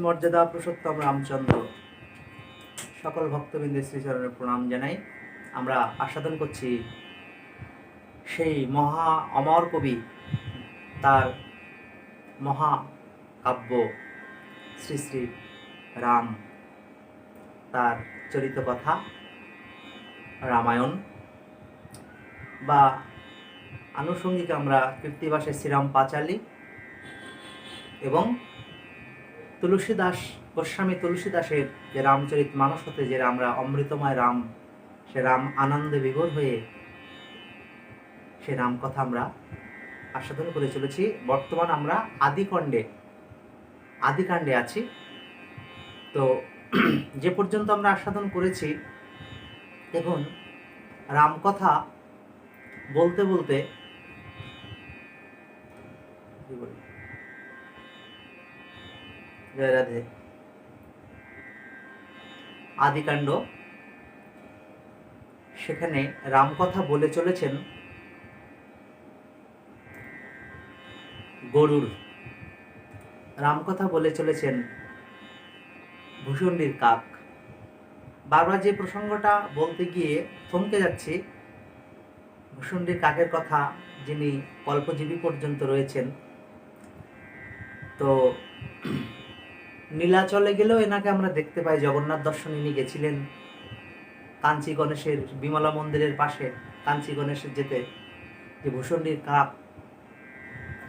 মর্যাদা পুরুষোত্তম রামচন্দ্র সকল ভক্তবৃন্দের শ্রীচরণে প্রণাম জানাই। আমরা আস্বাদন করছি সেই মহা অমর কবি, তার মহাকাব্য শ্রী শ্রী রাম, তার চরিত কথা রামায়ণ, বা আনুষঙ্গিক আমরা কীর্তিবাসের শ্রীরাম পাঁচালী এবং তুলসীদাস গোস্বামী তুলসীদাসের যে রামচরিত মানস হতে যে আমরা অমৃতময় রাম, সে রাম আনন্দে বিভোর হয়ে সে রাম কথা আমরা আস্বাদন করে চলেছি। বর্তমান আমরা আদিকাণ্ডে আছি। তো যে পর্যন্ত আমরা আস্বাদন করেছি, দেখুন রামকথা বলতে বলতে জয় রাধে, আদিকাণ্ড, সেখানে রামকথা বলে চলেছেন গরুর, রামকথা বলে চলেছেন ভূষণ্ডীর কাক। বারবার যে প্রসঙ্গটা বলতে গিয়ে থমকে যাচ্ছি, ভূষণ্ডীর কাকের কথা, যিনি কল্পজীবী পর্যন্ত রয়েছেন। তো নীলাচলে গেলেও এনাকে আমরা দেখতে পাই। জগন্নাথ দর্শন ইনি গেছিলেন কাঞ্চি গণেশের বিমলা মন্দিরের পাশে। কাঞ্চি গণেশের যেতে যে ভূষণ্ডীর কাক,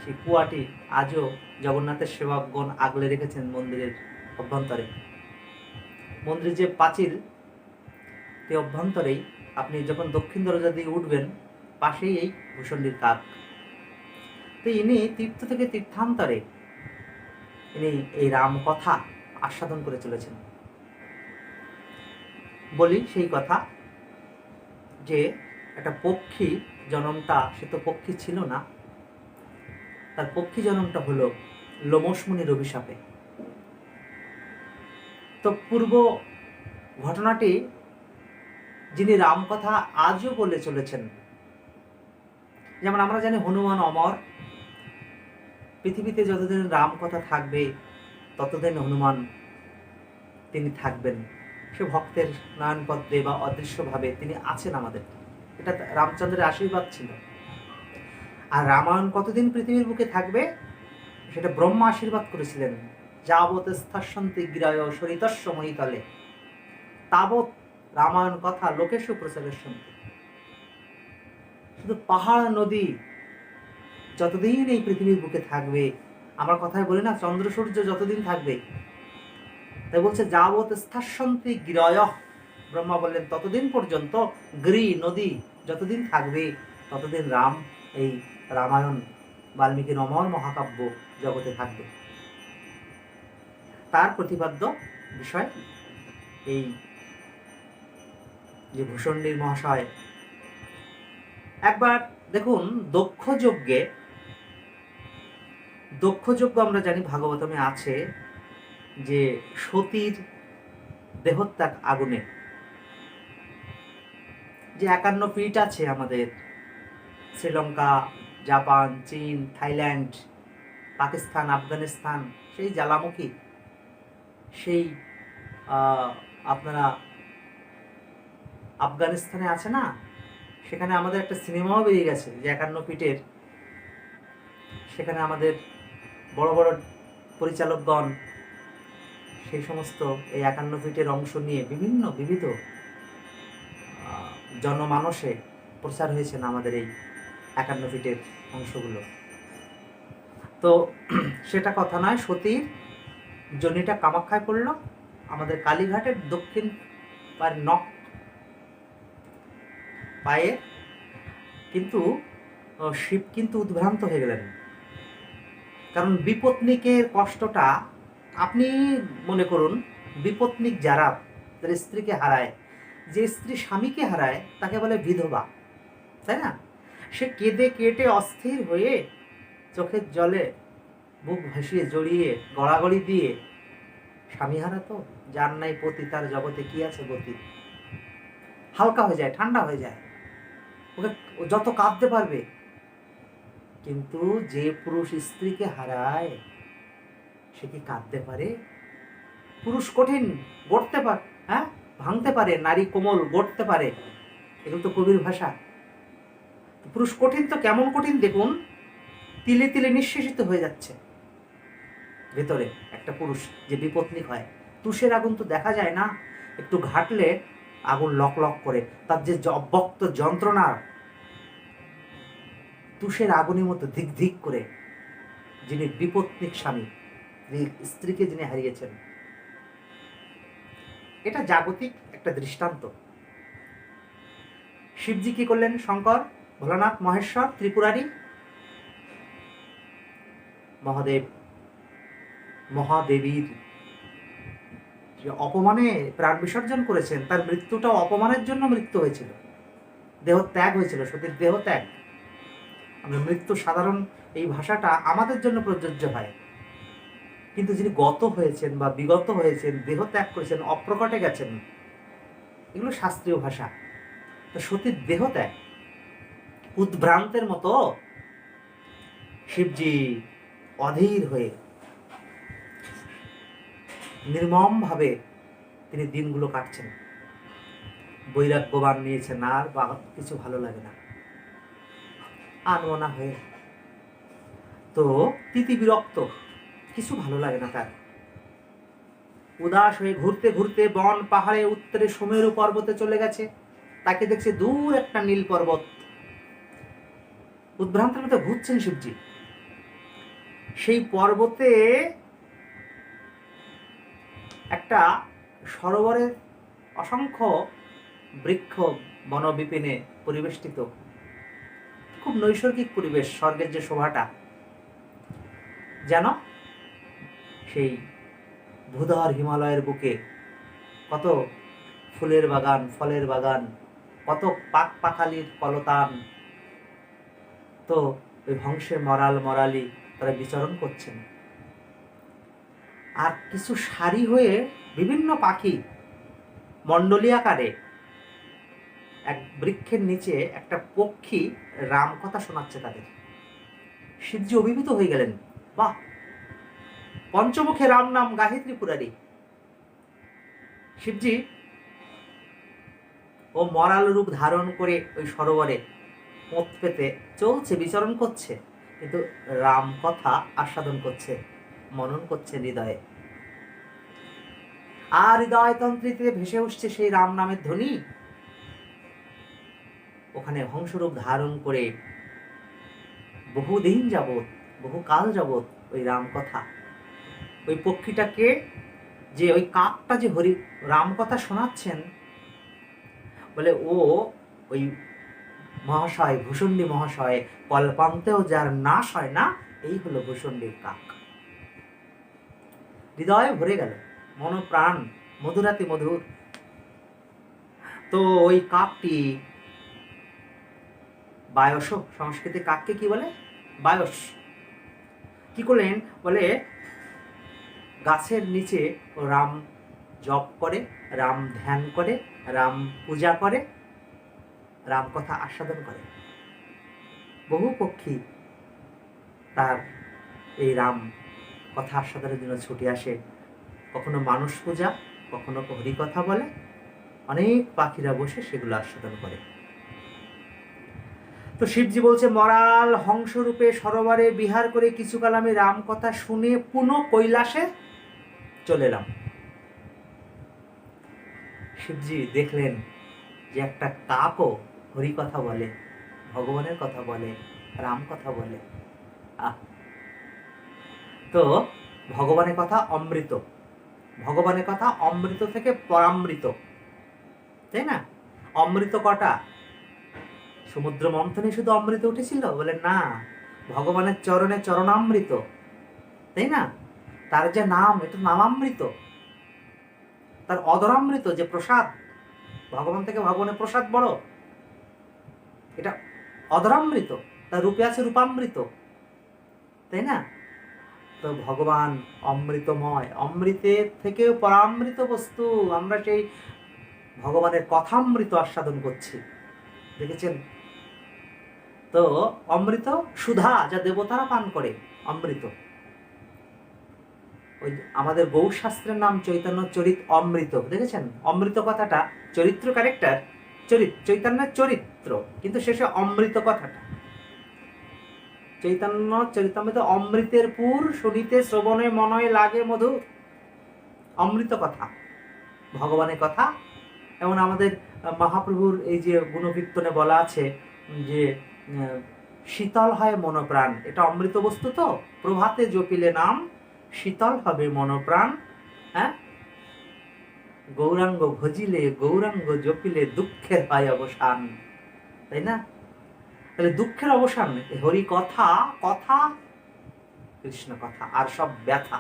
সেই কুয়াটি আজও জগন্নাথের সেবকগণ আগলে রেখেছেন মন্দিরের অভ্যন্তরে। মন্দিরের যে পাঁচিল, সেই অভ্যন্তরেই আপনি যখন দক্ষিণ দরজা দিয়ে উঠবেন, পাশেই এই ভূষণ্ডীর কাক। তো ইনি তীর্থ থেকে তীর্থান্তরে ইনি এই রাম কথা আস্বাদন করে চলেছেন। বলি সেই কথা যে একটা পক্ষী জন্মটা, সে তো পক্ষী ছিল না, তার পক্ষী জন্মটা হলো লোমশ মুনির অভিশাপে। তো পূর্ব ঘটনাটি যিনি রামকথা আজও বলে চলেছেন, যেমন আমরা জানি হনুমান অমর, পৃথিবীতে যতদিন রামকথা থাকবে ততদিন হনুমান তিনি থাকবেন। সে ভক্তের নয়নপদ্মে বা অদৃশ্যভাবে তিনি আছেন আমাদের, এটা রামচন্দ্রের আশীর্বাদ ছিল। আর রামায়ণ কতদিন পৃথিবীর বুকে থাকবে সেটা ব্রহ্মা আশীর্বাদ করেছিলেন। যাবৎ স্থস্যন্তি গিরায় সরিতস্য মহিতলে তাবৎ রামায়ণ কথা লোকেশু প্রচারেষ্যন্তি। শুধু পাহাড় নদী যতদিন এই পৃথিবীর বুকে থাকবে, আমার কথায় বলি না, চন্দ্র সূর্য যতদিন থাকবে, তাই বলছে যাবৎ স্থস্যন্তি গিরয়, ব্রহ্মা বললেন ততদিন পর্যন্ত গিরি নদী যতদিন থাকবে ততদিন রাম, এই রামায়ণ বাল্মীকির অমর মহাকাব্য জগতে থাকবে। তার প্রতিপাদ্য বিষয় এই যে ভূষণ্ডীর মহাশয়। একবার দেখুন দক্ষযজ্ঞ আমরা জানি ভাগবতমে আছে, যে সতীর দেহত্যাগ আগুনে, যে 51 পীঠ আছে আমাদের শ্রীলঙ্কা, জাপান, চীন, থাইল্যান্ড, পাকিস্তান, আফগানিস্তান, সেই জ্বালামুখী, সেই আপনারা আফগানিস্তানে আছে না, সেখানে আমাদের একটা সিনেমাও বেরিয়ে গেছে যে 51 পীঠের। সেখানে আমাদের বড় বড় পরিচালকগণ সেই সমস্ত এই 51 পীঠের অংশ নিয়ে বিবিধ জনমানসে প্রচার হয়েছেন আমাদের এই 51 ফিটের অংশগুলো। তো সেটা কথা নয়, সতীর জনিটা কামাখ্যায় পড়ল আমাদের কালীঘাটের দক্ষিণ পায়ের নখ পায়ে, কিন্তু শিব কিন্তু উদ্ভ্রান্ত হয়ে গেলেন। কারণ বিপত্নিকের কষ্টটা, আপনি মনে করুন বিপত্নিক যারা তার স্ত্রীকে হারায়, যে স্ত্রী স্বামীকে হারায় তাকে বলে বিধবা, তাই না? সে কেঁদে কেটে অস্থির হয়ে চোখের জলে বুক ভাসিয়ে জড়িয়ে গড়াগড়ি দিয়ে, স্বামী হারাতো, যার নাই পতি তার জগতে কি আছে গতি, হালকা হয়ে যায়, ঠান্ডা হয়ে যায়, ওকে যত কাঁদতে পারবে। কিন্তু যে পুরুষ স্ত্রীকে হারায় সে কি কাঁদতে পারে? পুরুষ কঠিন, গড়তে পারে, হ্যাঁ, ভাঙতে পারে, নারী কোমল, গড়তে পারে, এগুলো তো কবির ভাষা। পুরুষ কঠিন তো কেমন কঠিন দেখুন, তিলে তিলে নিঃশেষিত হয়ে যাচ্ছে ভেতরে। একটা পুরুষ যে বিপত্নিক হয়, তুষের আগুন তো দেখা যায় না, একটু ঘাটলে আগুন লক লক করে, তার যে অব্যক্ত যন্ত্রণা, তুষের আগুনের মতো ধিক ধিক করে। যিনি বিপত্নিক স্বামী, স্ত্রীকে যিনি হারিয়েছেন, এটা জাগতিক একটা দৃষ্টান্ত। শিবজি কি করলেন? শঙ্কর, ভোলানাথ, মহেশ্বর, ত্রিপুরারি, মহাদেব, মহাদেবীর যে অপমানে প্রাণ বিসর্জন করেছেন, তার মৃত্যুটাও অপমানের জন্য মৃত্যু হয়েছিল, দেহ ত্যাগ হয়েছিল, সতীর দেহ ত্যাগ। আমরা মৃত্যু সাধারণ এই ভাষাটা আমাদের জন্য প্রযোজ্য হয়, কিন্তু যিনি গত হয়েছেন বা বিগত হয়েছেন, দেহ ত্যাগ করেছেন, অপ্রকটে গেছেন, এগুলো শাস্ত্রীয় ভাষা। তো সতীর দেহ ত্যাগ, উদ্ভ্রান্তের মতো শিবজি অধীর হয়ে নির্মমভাবে তিনি দিনগুলো কাটছেন, বৈরাগ্যবান নিয়েছেন, আর বা কিছু ভালো লাগে না, আনমনা হয়ে। তো তিতি বিরক্ত, কিছু ভালো লাগে না তার, উদাস হয়ে ঘুরতে ঘুরতে বন পাহাড়ে উত্তরে সুমেরু পর্বতে চলে গেছে। তাকে দেখছে দূর একটা নীল পর্বত, উদ্ভ্রান্তের মধ্যে ঘুরছেন শিবজি। সেই পর্বতে একটা সরোবরের অসংখ্য বৃক্ষ বনবিপিনে পরিবেষ্টিত, খুব নৈসর্গিক পরিবেশ, স্বর্গের যে শোভাটা, যেন সেই ভূধর হিমালয়ের বুকে কত ফুলের বাগান, ফলের বাগান, কত পাক পাখালির কলতান। তো ওই হংসের মরাল মরালি তারা বিচরণ করছেন, আর কিছু সারি হয়ে বিভিন্ন পাখি মণ্ডলী আকারে এক বৃক্ষের নিচে একটা পক্ষী রাম কথা শোনাচ্ছে তাদের। শিবজি অভিভূত হয়ে গেলেন, বাহ, পঞ্চমুখে রাম নাম গাহে ত্রিপুরারি। শিবজি ও মরাল রূপ ধারণ করে ওই সরোবরে পথ পেতে চলছে, বিচরণ করছে, কিন্তু রাম কথা আস্বাদন করছে, মনন করছে হৃদয়ে। আর হৃদয় তন্ত্রীতে ভেসে উঠছে সেই রাম নামের ধ্বনি। ওখানে হংসরূপ ধারণ করে বহুদিন যাবৎ, বহুকাল যাবৎ ওই রাম কথা, ওই পক্ষীটাকে, যে ওই কাকটা যে হরি রাম কথা শোনাচ্ছেন, বলে ও ওই মহাশয়, ভূষণ্ডী মহাশয়, কল্পান্তেও যার নাশ হয় না, এই হলো ভূষণ্ডীর কাক। হৃদয় ভরে গেল, মন প্রাণ মধুরাতি মধুর। তো ওই কাকটি, বায়স সংস্কৃতে কাককে কি বলে? বায়স। কি করলেন? বলে গাছের নিচে রাম জপ করে, রাম ধ্যান করে, রাম পূজা করে, রাম কথা আস্বাদন করে। বহু পক্ষী তার এই রাম কথা আস্বাদনের জন্য ছুটে আসে, কখনো মানুষ পূজা, কখনো হরি কথা বলে, অনেক পাখিরা বসে সেগুলো আস্বাদন করে। তো শিবজি বলছে, মরাল হংসরূপে সরোবরে বিহার করে কিছুকাল আমি রাম কথা শুনে পুনঃ কৈলাসে চলে এলাম। শিবজি দেখলেন যে একটা কাকও হরি কথা বলে, ভগবানের কথা বলে, রাম কথা বলে। তো ভগবানের কথা অমৃত, ভগবানের কথা অমৃত থেকে পরামৃত, তাই না? অমৃত কটা? সমুদ্র মন্থনে শুধু অমৃত উঠেছিল? বলে না, ভগবানের চরণে চরণামৃত, তাই না? তার যে নাম, এটা নামামৃত, তার অদরামৃত যে প্রসাদ, ভগবান থেকে ভগবানের প্রসাদ বড়, এটা অদরামৃত, তার রূপে আছে রূপামৃত, তাই না? তো ভগবান অমৃতময়, অমৃতের থেকেও পরামৃত বস্তু। আমরা সেই ভগবানের কথামৃত আস্বাদন করছি, দেখেছেন তো? অমৃত সুধা, যা দেবতারা পান করে, অমৃত। ওই আমাদের গৌশাস্ত্রের নাম চৈতন্য চরিত অমৃত, দেখেছেন? অমৃত কথাটা চরিত্র, ক্যারেক্টার, চৈতন্যের চরিত্র, কিন্তু শেষে অমৃত কথাটা। চৈতন্য চরিতামৃত অমৃতের পুর, শুনিতে শ্রবণে মনয় লাগে মধু। অমৃত কথা, ভগবানের কথা। এমন আমাদের মহাপ্রভুর এই যে গুণকীর্তনে বলা আছে যে শীতল হয় মনপ্রাণ, এটা অমৃত বস্তু। তো প্রভাতে জপিলে নাম শীতল হবে মনপ্রাণ। হ্যাঁ, গৌরাঙ্গ ভজিলে গৌরাঙ্গ জপিলে দুঃখের হয় অবসান, তাই না? তাহলে দুঃখের অবসান হরি কথা, কথা কৃষ্ণ কথা, আর সব ব্যথা।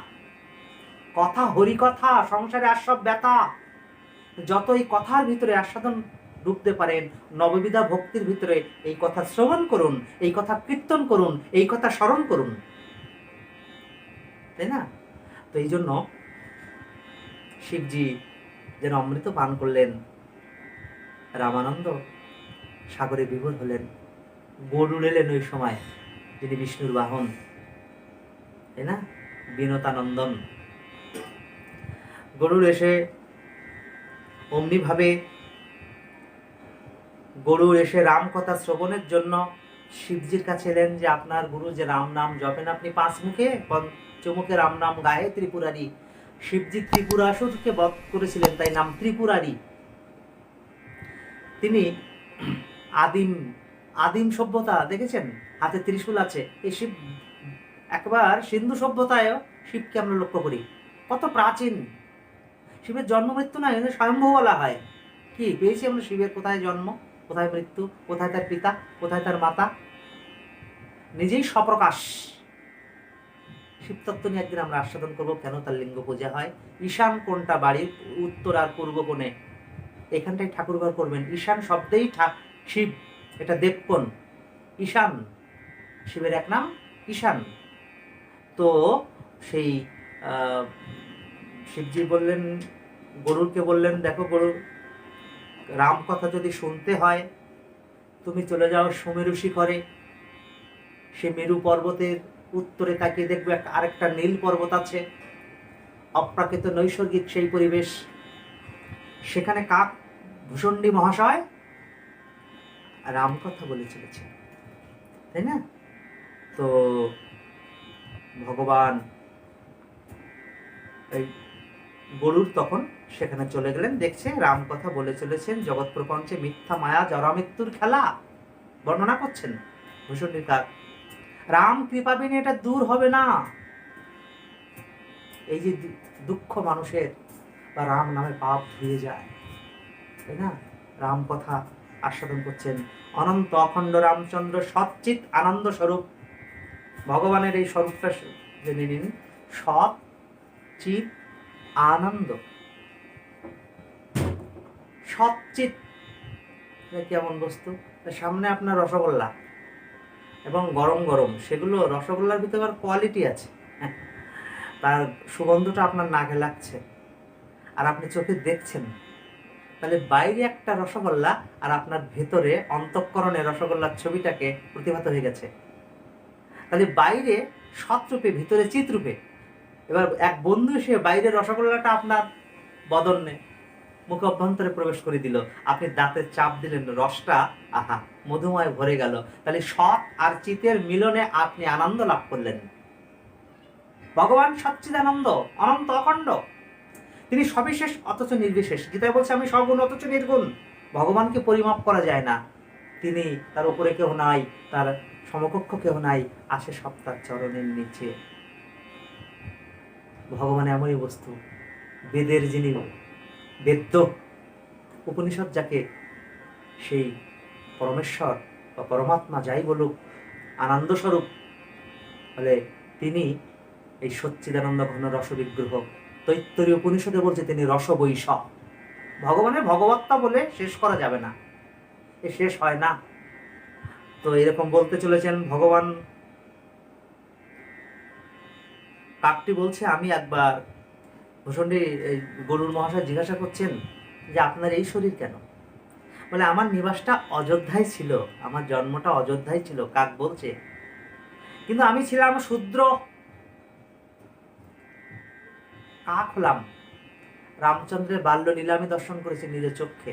কথা হরি কথা, সংসারে আর সব ব্যথা। যত এই কথার ভিতরে আস্বাদন ঢুকতে পারেন, নববিধা ভক্তির ভিতরে এই কথা শ্রবণ করুন, এই কথা কীর্তন করুন, এই কথা স্মরণ করুন, তাই না? তো এই জন্য শিবজি যেন অমৃত পান করলেন, রামানন্দ সাগরে বিভোর হলেন। গরুড় এলেন ওই সময়, যিনি বিষ্ণুর বাহন, তাই না? বিনতানন্দন গরুড় এসে অমনি ভাবে গরুড় এসে রাম কথা শ্রবণের জন্য শিবজির কাছে এলেন, যে আপনার গুরু যে রাম নাম জপেন আপনি 5 মুখে, 5 মুখে রাম নাম গায়ে ত্রিপুরারি। শিবজি ত্রিপুরাসুরকে বধ করেছিলেন, তাই নাম ত্রিপুরারি। তিনি আদিম সভ্যতা, দেখেছেন? হাতে ত্রিশূল আছে। এই শিব একবার সিন্ধু সভ্যতায় শিবকে আমরা লক্ষ্য করি, কত প্রাচীন। শিবের জন্ম মৃত্যু নাই, স্বয়ম্ভু বলা হয়। কি পেয়েছি আমরা শিবের? কোথায় জন্ম, কোথায় মৃত্যু, কোথায় তার পিতা, কোথায় তার মাতা? নিজেই স্বপ্রকাশ। শিবতত্ত্ব নিয়ে একদিন আমরা আস্বাদন করবো, কেন তার লিঙ্গ পূজা হয়। ঈশান কোনটা বাড়ির, উত্তর আর পূর্ব কোণে, এখানটাই ঠাকুরঘর করবেন। ঈশান শব্দেই শিব, এটা দেবকোণ। ঈশান, শিবের এক নাম ঈশান। তো সেই শিবজি বললেন, গরুরকে বললেন, দেখো গরুর, রাম কথা যদি শুনতে হয় তুমি চলে যাও সুমেরু শিখরে। সে মেরু পর্বতের উত্তরে তাকিয়ে দেখবে আরেকটা নীল পর্বত আছে, অপ্রাকৃত নৈসর্গিক সেই পরিবেশ। সেখানে কাক ভূষণ্ডী মহাশয় রাম কথা বলে চলেছে, তাই না? তো ভগবান এই গরুর তখন সেখানে চলে গেলেন, দেখছে রাম কথা বলে চলেছেন, জগৎ প্রপঞ্চে মিথ্যা মায়া জরা মৃত্যুর খেলা বর্ণনা করছেন ভূষণ্ডীর কাক। রাম কৃপা বিনে এটা দূর হবে না। এই যে দুঃখ মানুষের, বা রাম নামে পাপ ধুয়ে যায়, তাই না? রাম কথা আস্বাদন করছেন। অনন্ত অখণ্ড রামচন্দ্র সচ্চিত আনন্দ স্বরূপ। ভগবানের এই স্বরূপটা জেনে নিন, সৎ চিত আনন্দ। সচ্চিত কেমন বস্তু? সামনে আপনার রসগোল্লা এবং গরম গরম, সেগুলো রসগোল্লার ভিতরে আবার কোয়ালিটি আছে, তার সুগন্ধটা আপনার নাকে লাগছে আর আপনি চোখে দেখছেন। তাহলে বাইরে একটা রসগোল্লা আর আপনার ভেতরে অন্তঃকরণে রসগোল্লার ছবিটাকে প্রতিভাত হয়ে গেছে। তাহলে বাইরে সৎরূপে, ভিতরে চিত্রূপে। এবার এক বন্ধু এসে বাইরের রসগোল্লাটা আপনার বদনে মুখ অভ্যন্তরে প্রবেশ করে দিল, আপনি দাঁতের চাপ দিলেন, রসটা আহা মধুময় ভরে গেল। তাহলে সৎ আর চিতের মিলনে আপনি আনন্দ লাভ করলেন। ভগবান সচ্চিদানন্দ, অনন্ত অখণ্ড, তিনি সবিশেষ অথচ নির্বিশেষ। গীতায় বলছে আমি সগুণ অথচ নির্গুণ। ভগবানকে পরিমাপ করা যায় না। তিনি, তার উপরে কেউ নাই, তার সমকক্ষ কেউ নাই, আসে সব তার চরণের নিচে। ভগবান এমনই বস্তু, বেদের যিনি বেদ্য, উপনিষদ যাকে, সেই পরমেশ্বর বা পরমাত্মা যাই বলুক, আনন্দ স্বরূপ বলে তিনি এই সচ্চিদানন্দ ঘন রসবিগ্রহ। তৈত্তরীয় উপনিষদে বলছে তিনি রসবৈষ। ভগবানের ভগবত্তা বলে শেষ করা যাবে না, এ শেষ হয় না। তো এরকম বলতে চলেছেন ভগবান। কাকটি বলছে, আমি একবার ভূষণ্ডী গরুর মহাশয় জিজ্ঞাসা করছেন যে আপনার এই শরীর কেন? বলে আমার নিবাসটা অযোধ্যায় ছিল, আমার জন্মটা অযোধ্যায় ছিল। কাক বলছে কিন্তু আমি ছিলাম শূদ্র, কাক হলাম। রামচন্দ্রের বাল্য লীলা আমি দর্শন করেছি নিজের চোখে।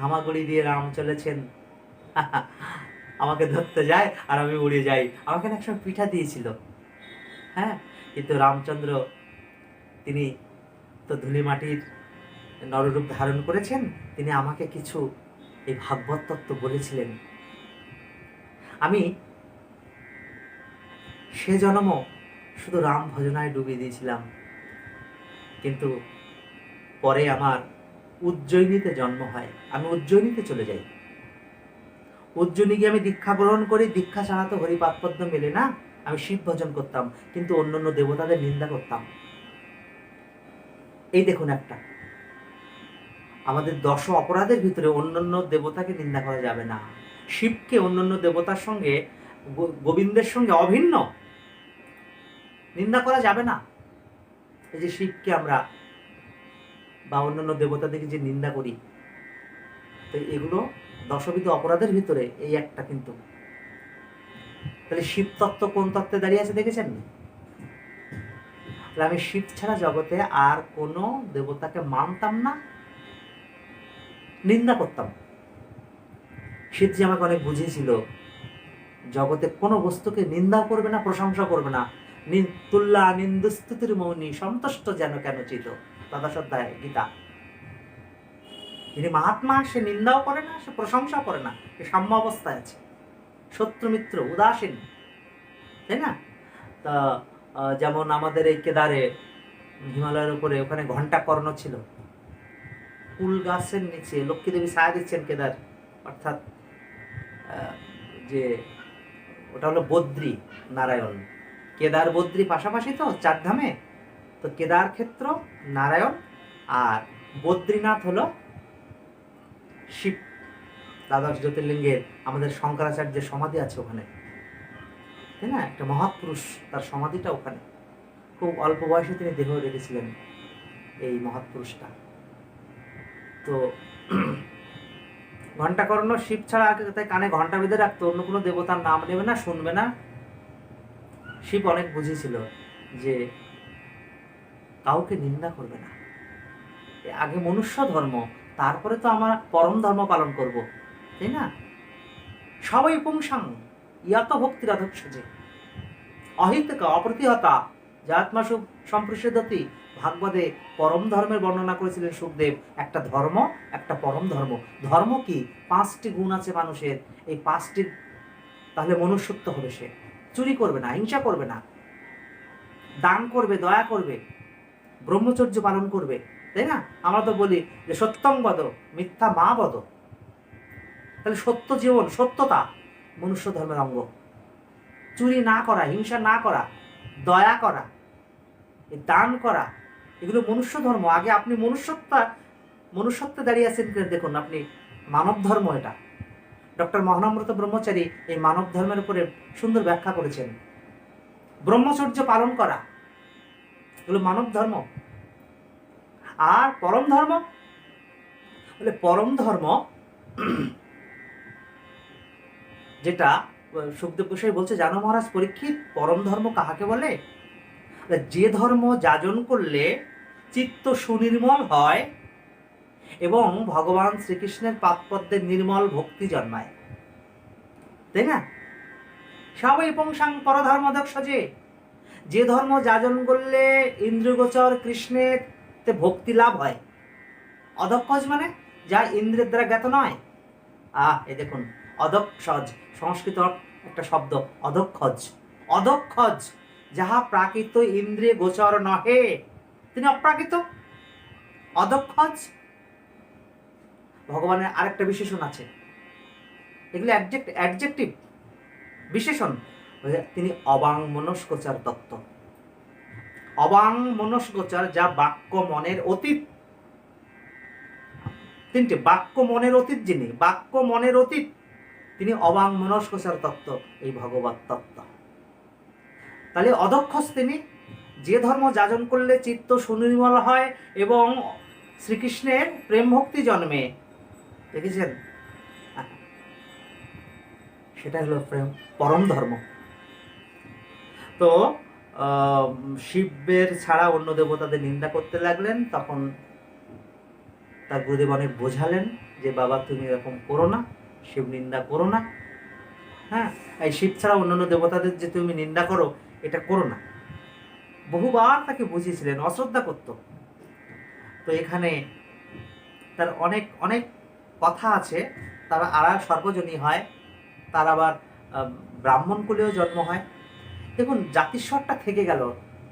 হামাগুড়ি দিয়ে রাম চলেছেন, আমাকে ধরতে যায় আর আমি উড়ে যাই। আমাকে না একসময় পিঠা দিয়েছিল, হ্যাঁ। কিন্তু রামচন্দ্র তিনি তো ধুলি মাটির নররূপ ধারণ করেছেন, তিনি আমাকে কিছু এই ভাগবত তত্ত্ব বলেছিলেন। আমি সে জন্ম শুধু রাম ভজনায় ডুবিয়ে দিয়েছিলাম, কিন্তু পরে আমার উজ্জয়িনীতে জন্ম হয়। আমি উজ্জয়িনীতে চলে যাই। উজ্জয়িনী গিয়ে আমি দীক্ষা গ্রহণ করি। দীক্ষা ছাড়া তো হরিপাদপদ্ম মেলে না। আমি শিব ভজন করতাম, কিন্তু অন্যান্য দেবতাদের নিন্দা করতাম। এই দেখুন, একটা আমাদের 10 অপরাধের ভিতরে অন্যান্য দেবতাকে নিন্দা করা যাবে না। শিবকে অন্যান্য দেবতার সঙ্গে, গোবিন্দের সঙ্গে অভিন্ন নিন্দা করা যাবে না। এই যে শিবকে আমরা বা অন্যান্য দেবতাদেরকে যে নিন্দা করি, তো এগুলো 10বিধ অপরাধের ভিতরে এই একটা। কিন্তু তাহলে শিব তত্ত্ব কোন তত্ত্বে দাঁড়িয়ে আছে দেখেছেন? তাহলে আমি শিব ছাড়া জগতে আর কোনো দেবতাকে মানতাম না, নিন্দা করতাম। শিবজি আমাকে অনেক বুঝিয়েছিল, জগতে কোনো বস্তুকে নিন্দাও করবে না, প্রশংসা করবে না। তুল্লা নিন্দুস্তুতির মৌনী সন্তুষ্ট যেন কেন চিত, দ্বাদশ অধ্যায় গীতা। যিনি মহাত্মা, সে নিন্দাও করে না, সে প্রশংসা করে না, সে সাম্য অবস্থায় আছে, শত্রু মিত্র উদাসীন, তাই না? তা যেমন আমাদের এই কেদারে, হিমালয়ের উপরে, ওখানে ঘণ্টা কর্ণ ছিল। কুল গাছের নিচে লক্ষ্মী দেবী ছায়া দিচ্ছেন কেদার, অর্থাৎ যে ওটা হলো বদ্রী নারায়ণ। কেদার বদ্রী পাশাপাশি তো, 4 ধামে। তো কেদার ক্ষেত্র নারায়ণ, আর বদ্রীনাথ হলো শিব। দ্বাদশ জ্যোতির্লিঙ্গের আমাদের শঙ্করাচার্যের সমাধি আছে ওখানে, তাই না? একটা মহাপুরুষ, তার সমাধিটা ওখানে। খুব অল্প বয়সে তিনি দেহ রেখেছিলেন এই মহাপুরুষটা। তো ঘণ্টাকর্ণ শিব ছাড়া তাই কানে ঘণ্টা বেঁধে রাখতো, অন্য কোনো দেবতার নাম নেবে না, শুনবে না। শিব অনেক বুঝিয়েছিল যে কাউকে নিন্দা করবে না, আগে মনুষ্য ধর্ম, তারপরে তো আমরা পরম ধর্ম পালন করব, তাই না? সবাই পুংসাং ইয়াত ভক্তির অধক্ষজে অহিতকা অপ্রতিহতা যাত্মাসু সম্প্রসাদতি। ভাগবতে পরম ধর্মের বর্ণনা করেছিলেন সুখদেব। একটা ধর্ম, একটা পরম ধর্ম। ধর্ম কি? 5টি গুণ আছে মানুষের, এই 5টি, তাহলে মনুষ্যত্ব হবে। সে চুরি করবে না, হিংসা করবে না, দান করবে, দয়া করবে, ব্রহ্মচর্য পালন করবে, তাই না? আমরা তো বলি যে সত্যং বদ মিথ্যা মা বদ। তাহলে সত্য জীবন, সত্যতা মনুষ্য ধর্মের অঙ্গ। চুরি না করা, হিংসা না করা, দয়া করা, দান করা, এগুলো মনুষ্য ধর্ম। আগে আপনি মনুষ্যত্বে দাঁড়িয়ে আছেন। দেখুন, আপনি মানব ধর্ম। এটা ডক্টর মহানামৃত ব্রহ্মচারী এই মানব ধর্মের উপরে সুন্দর ব্যাখ্যা করেছেন। ব্রহ্মচর্য পালন করা, এগুলো মানব ধর্ম। আর পরম ধর্ম বলে, পরম ধর্ম যেটা সুখদেব গোস্বামী বলছে, জানো মহারাজ পরীক্ষিত, পরম ধর্ম কাহাকে বলে? যে ধর্ম যাজন করলে চিত্ত সুনির্মল হয় এবং ভগবান শ্রীকৃষ্ণের পাদপদ্মের নির্মল ভক্তি জন্মায়, তাই না? সবাই পুংসাং পরধর্ম অধক্ষজে। যে ধর্ম যাজন করলে ইন্দ্রগোচর কৃষ্ণের ভক্তি লাভ হয়। অধক্ষজ মানে যা ইন্দ্রের দ্বারা জ্ঞাত নয়। এই দেখুন, অধক্ষজ সংস্কৃত একটা শব্দ, অধক্ষজ। অধক্ষজ যাহা প্রাকৃত ইন্দ্রিয় গোচর নহে, তিনি অপ্রাকৃত। অধক্ষজ ভগবানের আরেকটা বিশেষণ আছে, এগুলো অ্যাডজেক্টিভ বিশেষণ। তিনি অবাং মনস্কোচার তত্ত্ব। অবাং মনস্কোচার, যা বাক্য মনের অতীত। 3টে বাক্য মনের অতীত, যিনি বাক্য মনের অতীত, তিনি অবাং মনস্কোচার তত্ত্ব, এই ভগবত তত্ত্ব। তাহলে অধক্ষজ তিনি। যে ধর্ম যাজন করলে চিত্ত সুনির্মল হয় এবং শ্রীকৃষ্ণের প্রেম ভক্তি জন্মে, দেখেছেন? সেটা হলো পরম ধর্ম। তো শিবের ছাড়া অন্য দেবতাদের নিন্দা করতে লাগলেন। তখন তার গুরুদেব অনেক বোঝালেন যে বাবা তুমি এরকম করো না, শিব নিন্দা করো না। হ্যাঁ, এই শিব ছাড়া অন্যান্য দেবতাদের যে তুমি নিন্দা করো এটা করো না। বহুবার তাকে বুঝিয়েছিলেন, অশ্রদ্ধা করত। তো এখানে তার অনেক অনেক কথা আছে। তারা আড়াল সর্বজনী হয়, তার আবার ব্রাহ্মণ কুলেও জন্ম হয়। দেখুন জাতিস্বরটা থেকে গেল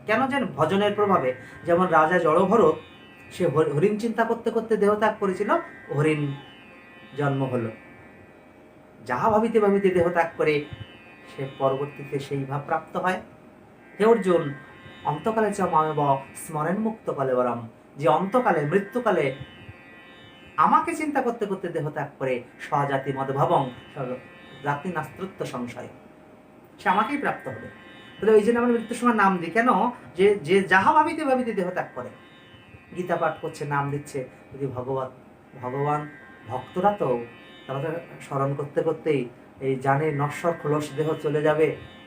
কেন যেন ভজনের প্রভাবে। যেমন রাজা জড়ভরত, সে হরিণ চিন্তা করতে করতে দেহত্যাগ করেছিল, হরিণ জন্ম হলো। যাহা ভাবিতে ভাবিতে দেহত্যাগ করে সে পরবর্তীতে সেই ভাব প্রাপ্ত হয়। হে অর্জুন, অন্তকালে চ মামেব স্মরণ মুক্ত কালে বরম, যে অন্তকালে মৃত্যুকালে আমাকে চিন্তা করতে করতে দেহত্যাগ করে স্বজাতি মদভাবং জাতি নাস্ত্রত্ব সংশয়, সে আমাকেই প্রাপ্ত হবে। তাহলে ওই জন্য আমরা মৃত্যুর সময় নাম দিই কেন? যে যে যাহা ভাবিতে ভাবিতে দেহত্যাগ করে, গীতা পাঠ করছে, নাম দিচ্ছে, যদি ভগবান ভক্তরা তো তারা তো স্মরণ করতে করতেই এই জানে নশ্বর খোলস দেহ চলে যাবে,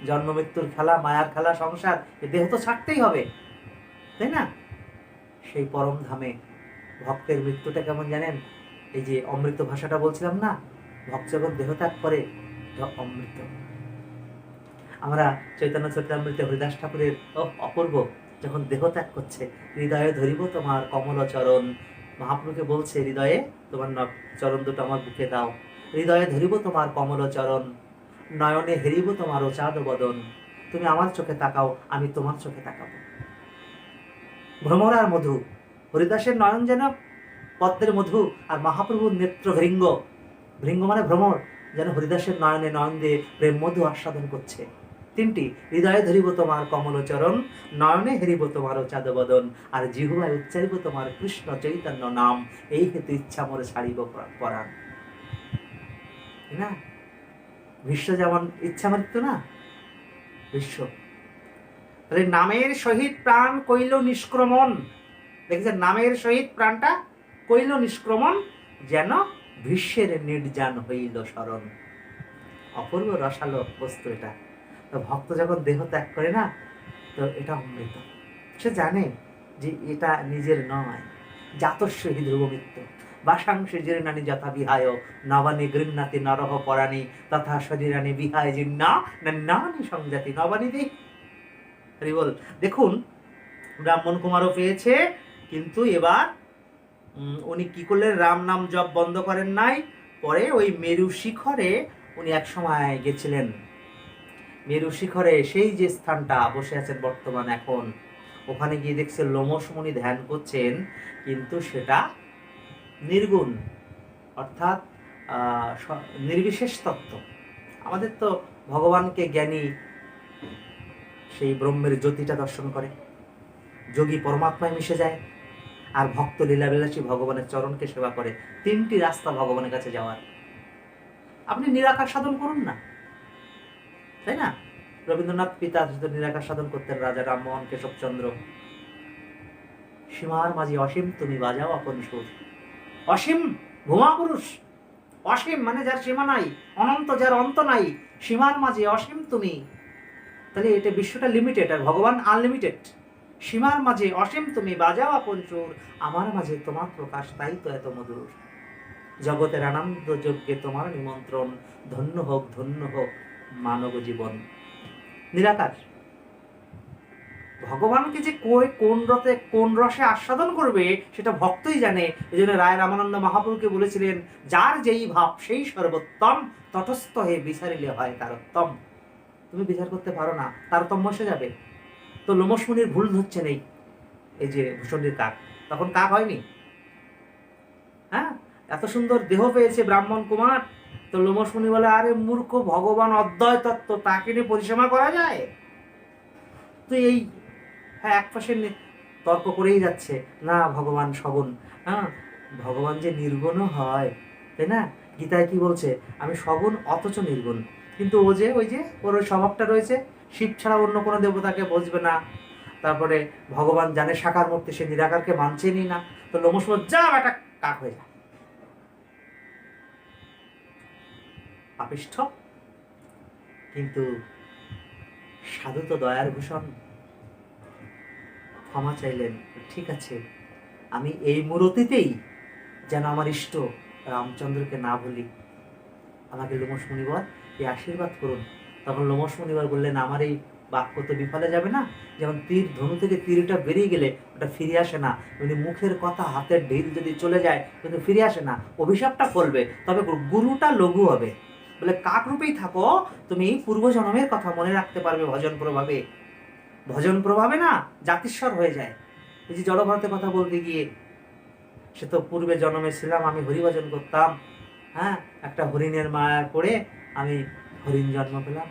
জন্ম মৃত্যুর খেলা, মায়ার খেলা, সংসার, এ দেহ তো ছাড়তেই হবে, তাই না? সেই পরম ধামে ভক্তের মৃত্যুটা কেমন জানেন? এই যে অমৃত ভাষাটা বলছিলাম না, ভক্ত যখন দেহত্যাগ করে অমৃত। আমরা চৈতন্য চরিতামৃতে হরিদাস ঠাকুরের অপূর্ব, যখন দেহত্যাগ করছে, হৃদয়ে ধরিব তোমার কমল চরণ, মহাপ্রভুকে বলছে হৃদয়ে তোমার চরণ দুটো আমার বুকে দাও, হৃদয়ে ধরিব তোমার কমল চরণ, নয়নে হেরিব তোমার চাঁদ বদন, তুমি আমার চোখে তাকাও, আমি তোমার চোখে তাকাবো। ভ্রমর আর মধু, হরিদাসের নয়ন যেন পদ্মের মধু, আর মহাপ্রভুর নেত্র ভৃঙ্গ, ভৃঙ্গ মানে ভ্রমর, যেন হরিদাসের নয়নে নয়ন দিয়ে প্রেম মধু আস্বাদন করছে। তিনটি, হৃদয়ে ধরিব তোমার কমল চরণ, নয়নে হেরিব তোমার চাঁদ বদন, আর জিহ্বায় উচ্চারিব তোমার কৃষ্ণ চৈতন্য নাম, এই হেতু ইচ্ছা মোর ছাড়িব পরাণ। না, বিশ্ব যেমন ইচ্ছা মৃত্যু না, বিশ্ব তাহলে নামের সহিত প্রাণ কইল নিষ্ক্রমণ। দেখেছেন, নামের সহিত প্রাণটা কইল নিষ্ক্রমণ, যেন ভীষ্মের নির্জান হইল স্মরণ। অপূর্ব রসালো বস্তু এটা। তো ভক্ত যখন দেহ ত্যাগ করে না, তো এটা অমৃত। সে জানে যে এটা নিজের নয়, জাতস্য হি ধ্রুব মৃত্যু, বাসাংশে জীর্ণানি যথা বিহায়, নবানি গৃহ্ণাতি নরহ পরাণী, তথা শরীরানি বিহায় জীর্ণা নানি সংজাতি নবানি দেই। বল, দেখুন ব্রাহ্মণ কুমারও পেয়েছে, কিন্তু এবার উনি কি করলেন? রাম নাম জপ বন্ধ করেন নাই। পরে ওই মেরু শিখরে উনি এক সময় গেছিলেন। মেরু শিখরে সেই যে স্থানটা বসে আছেন বর্তমান এখন, ওখানে গিয়ে দেখছে লোমশ মুনি ধ্যান করছেন, কিন্তু সেটা নির্গুণ, অর্থাৎ নির্বিশেষ তত্ত্ব। আমাদের তো ভগবানকে জ্ঞানী সেই ব্রহ্মের জ্যোতিটা দর্শন করে, যোগী পরমাত্মায় মিশে যায়, আর ভক্ত লীলাবিলাসী ভগবানের চরণকে সেবা করে। তিনটি রাস্তা ভগবানের কাছে যাওয়ার। আপনি নিরাকার সাধন করুন না, তাই না? রবীন্দ্রনাথ পিতা নিরাকার সাধন করতেন, রাজা রামমোহন কেশবচন্দ্র। সীমার মাঝে অসীম তুমি বাজাও আপন সুর। অসীম ভূমা পুরুষ, অসীম মানে যার সীমা নাই, অনন্ত যার অন্ত নাই, সীমার মাঝে অসীম তুমি। তাহলে এটা বিশ্বটা লিমিটেড, আর ভগবান আনলিমিটেড। সীমার মাঝে অসীম তুমি বাজাও আপন সুর, আমার মাঝে তোমার প্রকাশ, তাই তো এত মধুর। জগতের আনন্দ যজ্ঞে তোমার নিমন্ত্রণ, ধন্য হোক মানব জীবন। নিরাকার ভগবানকে যে কোন রসে আস্বাদন করবে সেটা ভক্তই জানে। এই জন্য রায় রামানন্দ মহাপ্রভুকে বলেছিলেন, যার যেই ভাব সেই সর্বোত্তম, তটস্থ হে বিচারিলে হয় তারোত্তম। তুমি বিচার করতে পারো না, তারতম্য এসে যাবে। তো লোমশ মুনির ভুল ধরছে নেই, এই যে ভূষণীর কাক, তখন কাক হয়নি। হ্যাঁ, এত সুন্দর দেহ পেয়েছে ব্রাহ্মণ কুমার, তো লোমশ মুনি বলে, আরে মূর্খ, ভগবান অদ্বয় তত্ত্ব, তাকে নিয়ে পরিসীমা করা যায়? তো এই এক পাশে তর্ক করেই যাচ্ছে, না ভগবান সগুণ, হ্যাঁ ভগবান যে নির্গুণও হয়, তাই না? গীতায় কি বলছে? আমি সগুণ অথচ নির্গুণ। কিন্তু ওই যে ওর ওই স্বভাবটা রয়েছে, শিব ছাড়া অন্য কোনো দেবতাকে বুঝবে না। তারপরে ভগবান জানে সাকার মূর্তি, সে নিরাকারকে মানছেনই না। তো লোমশ যা একটা কাক হয়ে যায়, পাপিষ্ঠ। কিন্তু সাধু তো দয়ার ভূষণ, ক্ষমা চাইলেন, ঠিক আছে, আমি এই মূরতিতেই যেন আমার ইষ্ট রামচন্দ্রকে না ভুলি, আমাকে লোমশ মুনিবর এই আশীর্বাদ করুন। তখন লোমশ মুনিবর বললেন, আমার এই বাক্য তো বিফলে যাবে না, যেমন তীর ধনু থেকে তীরটা বেরিয়ে গেলে ওটা ফিরে আসে না, এমনি মুখের কথা হাতের ঢিল যদি চলে যায় কিন্তু ফিরে আসে না, অভিশাপটা ফলবে, তবে গুরুটা লঘু হবে। বলে কাক রূপেই থাকো, তুমি পূর্বজন্মের কথা মনে রাখতে পারবে ভজন প্রভাবে। ভজন প্রভাবে না জাতিস্বর হয়ে যায়। এই যে জড়ভরতের কথা বলতে গিয়ে, সে তো পূর্বে জন্মে ছিলাম, আমি হরিভজন করতাম, হ্যাঁ, একটা হরিণের মায়া পড়ে আমি হরিণ জন্ম পেলাম,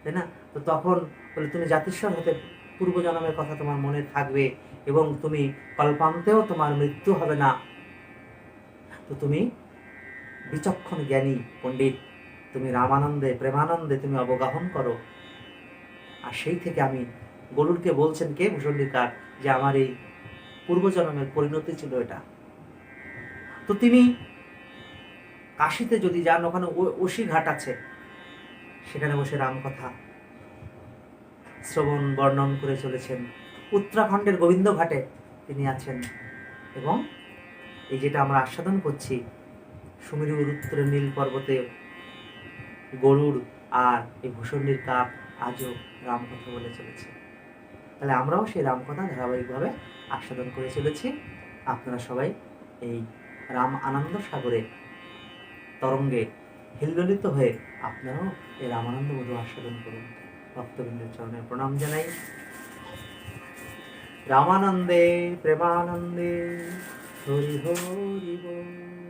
তাই না? তো তখন বলে তুমি জাতিস্বর হতে পূর্বজন্মের কথা তোমার মনে থাকবে এবং তুমি কল্পান্তেও তোমার মৃত্যু হবে না। তো তুমি বিচক্ষণ জ্ঞানী পণ্ডিত, তুমি রামানন্দে প্রেমানন্দে তুমি অবগাহন করো। আর সেই থেকে আমি গরুড়কে বলছেন কে? ভূষণ্ডিকার, যে আমার এই পূর্বজন্মের পরিণতি ছিল এটা। তো তিনি কাশীতে যদি যান, ওখানে অসি ঘাট আছে, সেখানে বসে রামকথা শ্রবণ বর্ণন করে চলেছেন। উত্তরাখণ্ডের গোবিন্দ ঘাটে তিনি আছেন এবং এই যেটা আমরা আস্বাদন করছি, সুমেরুর উত্তরে নীল পর্বতে গরুড় আর এই ভূষণ্ডির কাক আজও রামকথা বলে চলেছে। তাহলে আমরাও সেই রামকথা ধারাবাহিকভাবে আস্বাদন করে চলেছি। আপনারা সবাই এই রাম আনন্দ সাগরে তরঙ্গে হিল্লোলিত হয়ে আপনারাও এই রামানন্দ মধু আস্বাদন করুন। ভক্তবৃন্দের চরণে প্রণাম জানাই। রামানন্দে প্রেমানন্দে হরি হরি বল।